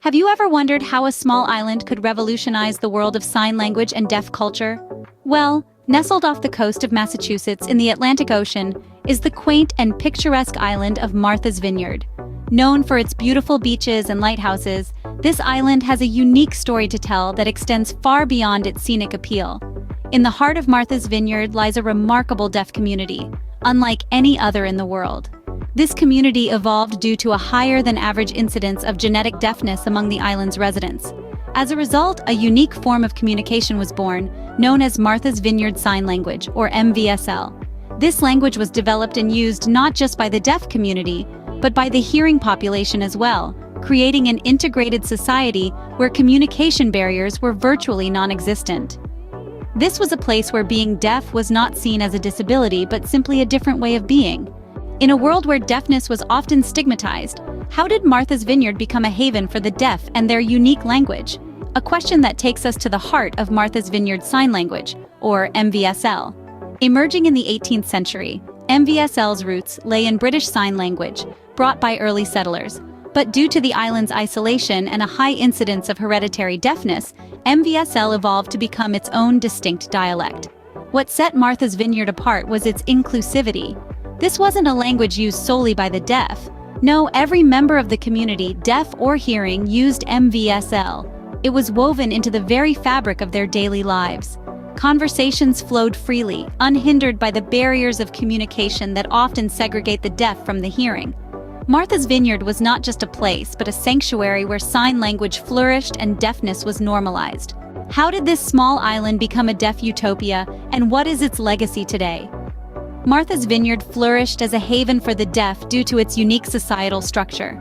Have you ever wondered how a small island could revolutionize the world of sign language and deaf culture? Well, nestled off the coast of Massachusetts in the Atlantic Ocean is the quaint and picturesque island of Martha's Vineyard. Known for its beautiful beaches and lighthouses, this island has a unique story to tell that extends far beyond its scenic appeal. In the heart of Martha's Vineyard lies a remarkable deaf community, unlike any other in the world. This community evolved due to a higher-than-average incidence of genetic deafness among the island's residents. As a result, a unique form of communication was born, known as Martha's Vineyard Sign Language, or MVSL. This language was developed and used not just by the deaf community, but by the hearing population as well, creating an integrated society where communication barriers were virtually non-existent. This was a place where being deaf was not seen as a disability but simply a different way of being. In a world where deafness was often stigmatized, how did Martha's Vineyard become a haven for the deaf and their unique language? A question that takes us to the heart of Martha's Vineyard Sign Language, or MVSL. Emerging in the 18th century, MVSL's roots lay in British Sign Language, brought by early settlers. But due to the island's isolation and a high incidence of hereditary deafness, MVSL evolved to become its own distinct dialect. What set Martha's Vineyard apart was its inclusivity. This wasn't a language used solely by the deaf. No, every member of the community, deaf or hearing, used MVSL. It was woven into the very fabric of their daily lives. Conversations flowed freely, unhindered by the barriers of communication that often segregate the deaf from the hearing. Martha's Vineyard was not just a place, but a sanctuary where sign language flourished and deafness was normalized. How did this small island become a deaf utopia, and what is its legacy today? Martha's Vineyard flourished as a haven for the deaf due to its unique societal structure.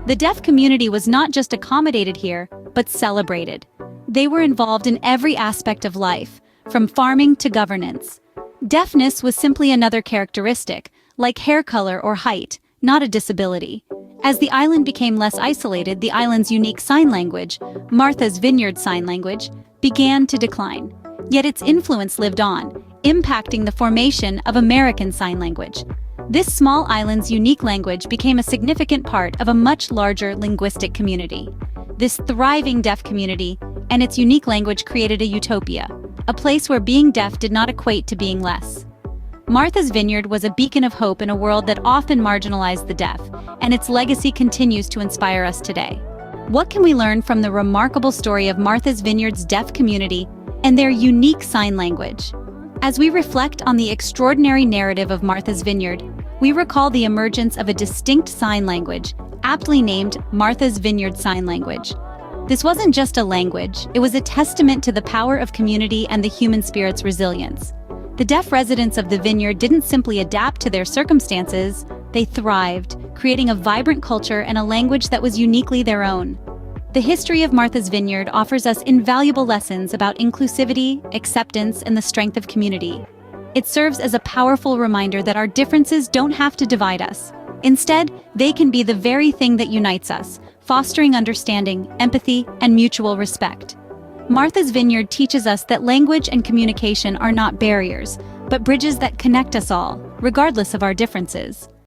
The deaf community was not just accommodated here, but celebrated. They were involved in every aspect of life, from farming to governance. Deafness was simply another characteristic, like hair color or height, not a disability. As the island became less isolated, the island's unique sign language, Martha's Vineyard Sign Language, began to decline. Yet its influence lived on, impacting the formation of American Sign Language. This small island's unique language became a significant part of a much larger linguistic community. This thriving deaf community and its unique language created a utopia, a place where being deaf did not equate to being less. Martha's Vineyard was a beacon of hope in a world that often marginalized the deaf, and its legacy continues to inspire us today. What can we learn from the remarkable story of Martha's Vineyard's deaf community and their unique sign language? As we reflect on the extraordinary narrative of Martha's Vineyard, we recall the emergence of a distinct sign language, aptly named Martha's Vineyard Sign Language. This wasn't just a language, it was a testament to the power of community and the human spirit's resilience. The deaf residents of the vineyard didn't simply adapt to their circumstances, they thrived, creating a vibrant culture and a language that was uniquely their own. The history of Martha's Vineyard offers us invaluable lessons about inclusivity, acceptance, and the strength of community. It serves as a powerful reminder that our differences don't have to divide us. Instead, they can be the very thing that unites us, fostering understanding, empathy, and mutual respect. Martha's Vineyard teaches us that language and communication are not barriers, but bridges that connect us all, regardless of our differences.